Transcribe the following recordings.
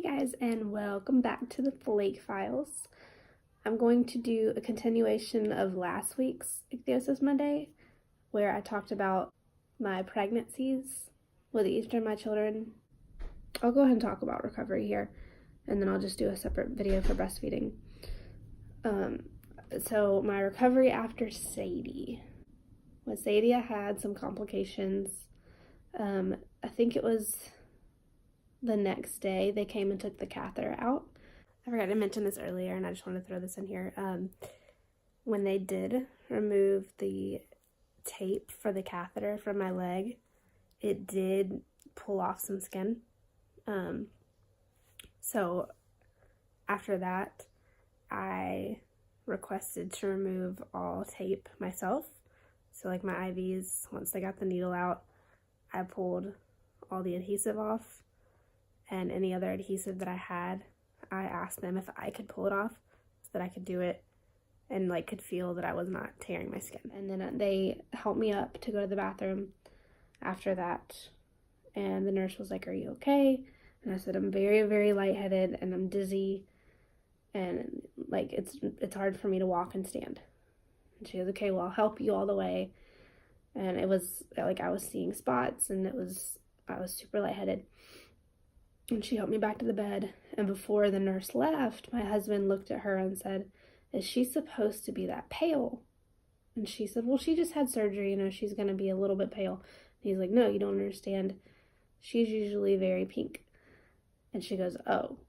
Hey guys, and welcome back to the Flake Files. I'm going to do a continuation of last week's Ichthyosis Monday, where I talked about my pregnancies with each of my children. I'll go ahead and talk about recovery here, and then I'll just do a separate video for breastfeeding. So my recovery after Sadie. With Sadie, I had some complications. I think it was the next day they came and took the catheter out. I forgot to mention this earlier, and I just want to throw this in here. When they did remove the tape for the catheter from my leg, it did pull off some skin. So after that, I requested to remove all tape myself. So like my IVs, once they got the needle out, I pulled all the adhesive off, and any other adhesive that I had, I asked them if I could pull it off so that I could do it and like could feel that I was not tearing my skin. And then they helped me up to go to the bathroom after that, and the nurse was like, "Are you okay?" And I said, "I'm very, very lightheaded and I'm dizzy, and like it's hard for me to walk and stand." And she goes, "Okay, well, I'll help you all the way." And it was like I was seeing spots, and I was super lightheaded. And she helped me back to the bed, and before the nurse left, my husband looked at her and said, "Is she supposed to be that pale?" And she said, "Well, she just had surgery, she's going to be a little bit pale." And he's like, "No, you don't understand. She's usually very pink." And she goes, "Oh."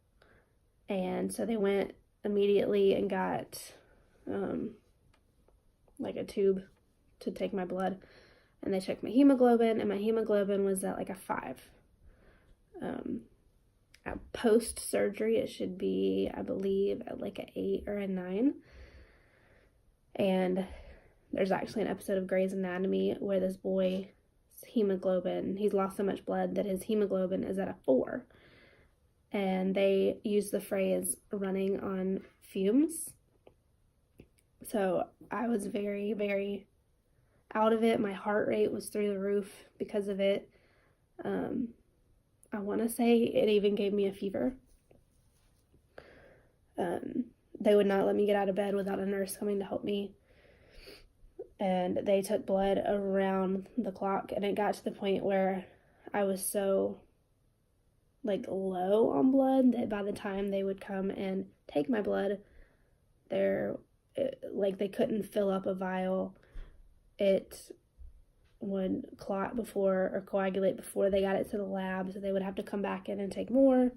And so they went immediately and got like a tube to take my blood, and they checked my hemoglobin, and my hemoglobin was at like a 5. Post-surgery, it should be, I believe, at like an 8 or a 9. And there's actually an episode of Grey's Anatomy where this boy's hemoglobin, he's lost so much blood that his hemoglobin is at a 4. And they use the phrase running on fumes. So I was very, very out of it. My heart rate was through the roof because of it. I want to say it even gave me a fever. They would not let me get out of bed without a nurse coming to help me. And they took blood around the clock, and it got to the point where I was so like low on blood that by the time they would come and take my blood, they couldn't fill up a vial. It would clot before or coagulate before they got it to the lab, so they would have to come back in and take more.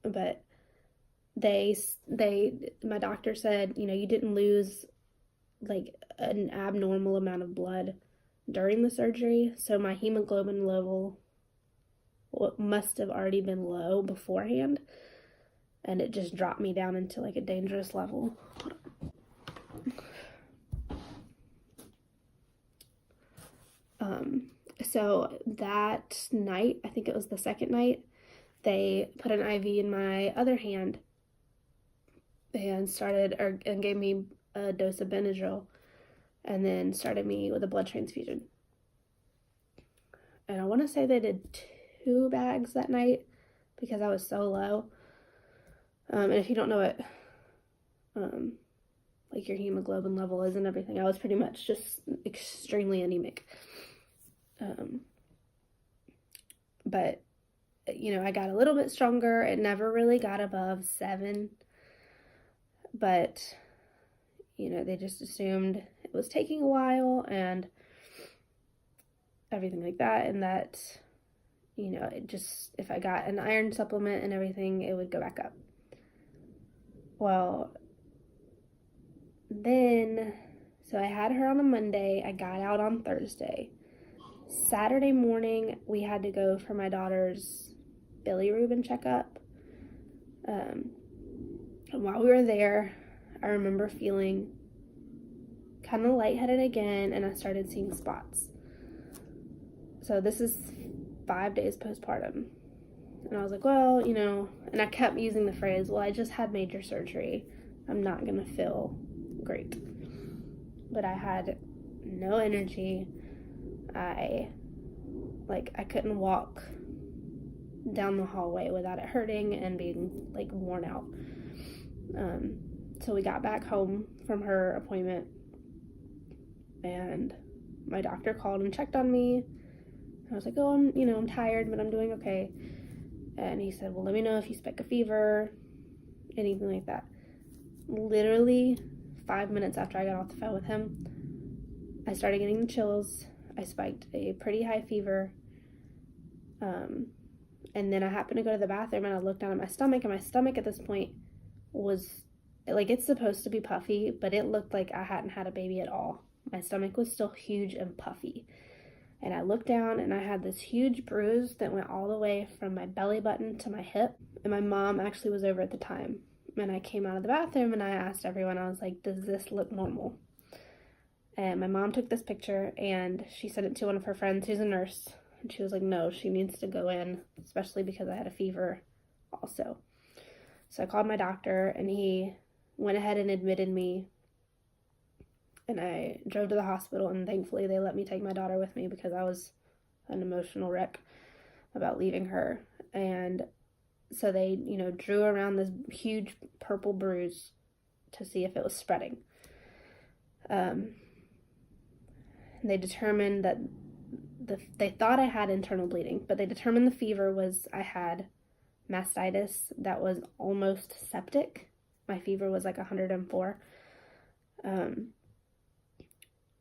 But my doctor said, you didn't lose like an abnormal amount of blood during the surgery, so my hemoglobin level must have already been low beforehand, and it just dropped me down into like a dangerous level. So that night, I think it was the second night, they put an IV in my other hand and gave me a dose of Benadryl, and then started me with a blood transfusion. And I want to say they did 2 bags that night because I was so low. And if you don't know what like your hemoglobin level is and everything, I was pretty much just extremely anemic. But I got a little bit stronger. It never really got above 7, but they just assumed it was taking a while and everything like that, and that it just, if I got an iron supplement and everything, it would go back up. Well, then, so I had her on a Monday, I got out on Thursday. Saturday morning, we had to go for my daughter's bilirubin checkup. And while we were there, I remember feeling kind of lightheaded again, and I started seeing spots. So this is 5 days postpartum. And I was like, well, and I kept using the phrase, well, I just had major surgery. I'm not going to feel great. But I had no energy. I Like, I couldn't walk down the hallway without it hurting and being, like, worn out. So we got back home from her appointment, and my doctor called and checked on me. I was like, oh, I'm tired, but I'm doing okay. And he said, well, let me know if you spike a fever, anything like that. Literally 5 minutes after I got off the phone with him, I started getting the chills. I spiked a pretty high fever. And then I happened to go to the bathroom, and I looked down at my stomach, and my stomach at this point was, like, it's supposed to be puffy, but it looked like I hadn't had a baby at all. My stomach was still huge and puffy. And I looked down, and I had this huge bruise that went all the way from my belly button to my hip. And my mom actually was over at the time. And I came out of the bathroom, and I asked everyone, I was like, does this look normal? And my mom took this picture, and she sent it to one of her friends who's a nurse. And she was like, no, she needs to go in, especially because I had a fever also. So I called my doctor, and he went ahead and admitted me. And I drove to the hospital, and thankfully they let me take my daughter with me because I was an emotional wreck about leaving her. And so they, drew around this huge purple bruise to see if it was spreading. They determined that they thought I had internal bleeding, but they determined the fever was I had mastitis that was almost septic. My fever was like 104.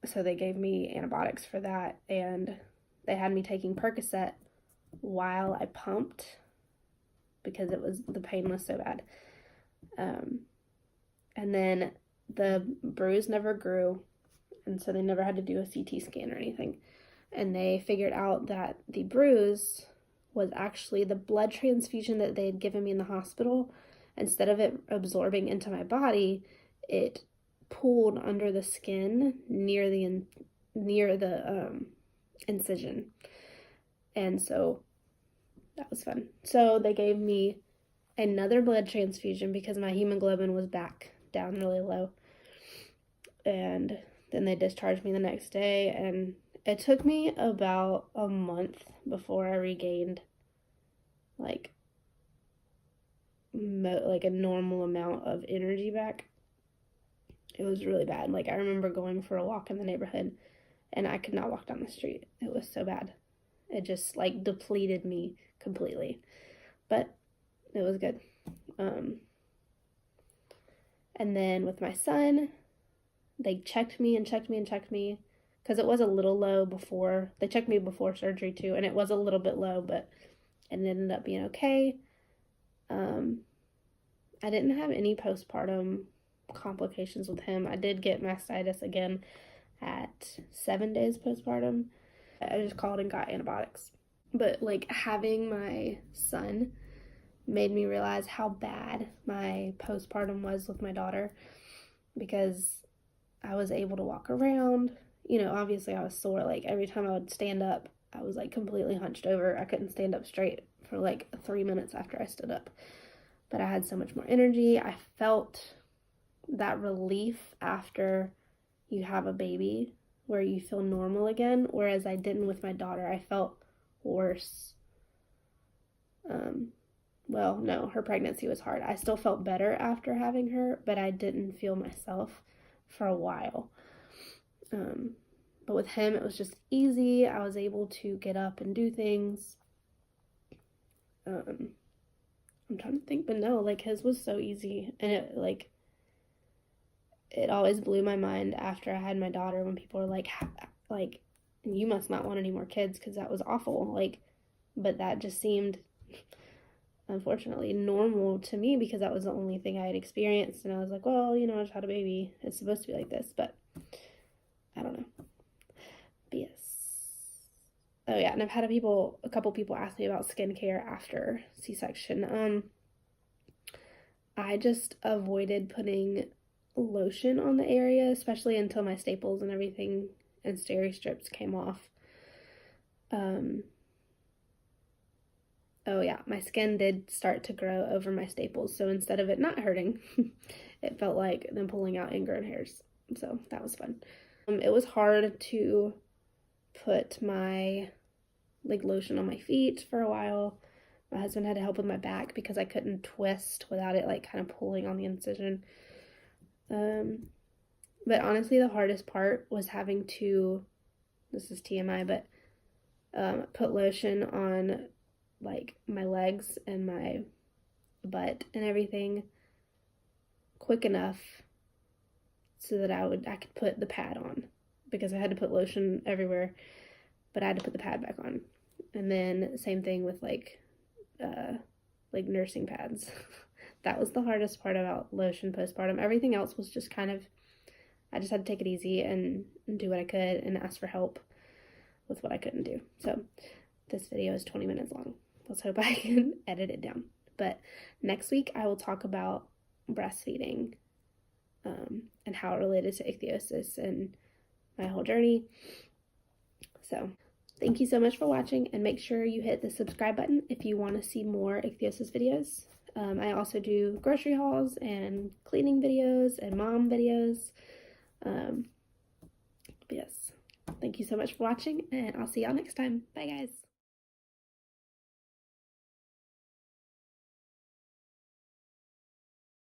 So they gave me antibiotics for that, and they had me taking Percocet while I pumped because the pain was so bad. And then the bruise never grew, and so they never had to do a CT scan or anything. And they figured out that the bruise was actually the blood transfusion that they had given me in the hospital. Instead of it absorbing into my body, it pooled under the skin near the incision. And so that was fun. So they gave me another blood transfusion because my hemoglobin was back down really low. And then they discharged me the next day, and it took me about a month before I regained like a normal amount of energy back. It was really bad. Like, I remember going for a walk in the neighborhood, and I could not walk down the street. It was so bad. It just, like, depleted me completely. But it was good. And then with my son, they checked me, because it was a little low before. They checked me before surgery, too, and it was a little bit low, but it ended up being okay. I didn't have any postpartum complications with him. I did get mastitis again at 7 days postpartum. I just called and got antibiotics. But, like, having my son made me realize how bad my postpartum was with my daughter, because I was able to walk around. Obviously I was sore. Like, every time I would stand up, I was, like, completely hunched over. I couldn't stand up straight for, like, 3 minutes after I stood up. But I had so much more energy. I felt that relief after you have a baby where you feel normal again, whereas I didn't with my daughter. I felt worse. Well, no, her pregnancy was hard. I still felt better after having her, but I didn't feel myself for a while. But with him, it was just easy. I was able to get up and do things. I'm trying to think, but no, like, his was so easy. And it always blew my mind after I had my daughter when people were like, you must not want any more kids, because that was awful. Like, but that just seemed, unfortunately, normal to me because that was the only thing I had experienced. And I was like, well, I just had a baby. It's supposed to be like this, but I don't know. But yes. Oh yeah, and I've had a couple people ask me about skincare after C-section. I just avoided putting lotion on the area, especially until my staples and everything and steri strips came off. Oh yeah, my skin did start to grow over my staples, so instead of it not hurting, it felt like them pulling out ingrown hairs. So that was fun. It was hard to put my like lotion on my feet for a while. My husband had to help with my back because I couldn't twist without it like kind of pulling on the incision. But honestly, the hardest part was having to, this is TMI, but put lotion on like my legs and my butt and everything quick enough so that I could put the pad on, because I had to put lotion everywhere, but I had to put the pad back on. And then same thing with like nursing pads. That was the hardest part about lotion postpartum. Everything else was just kind of, I just had to take it easy and do what I could and ask for help with what I couldn't do. So this video is 20 minutes long. Let's hope I can edit it down. But next week I will talk about breastfeeding and how it related to ichthyosis and my whole journey. So thank you so much for watching, and make sure you hit the subscribe button if you want to see more ichthyosis videos. I also do grocery hauls and cleaning videos and mom videos. Yes, thank you so much for watching, and I'll see y'all next time. Bye guys.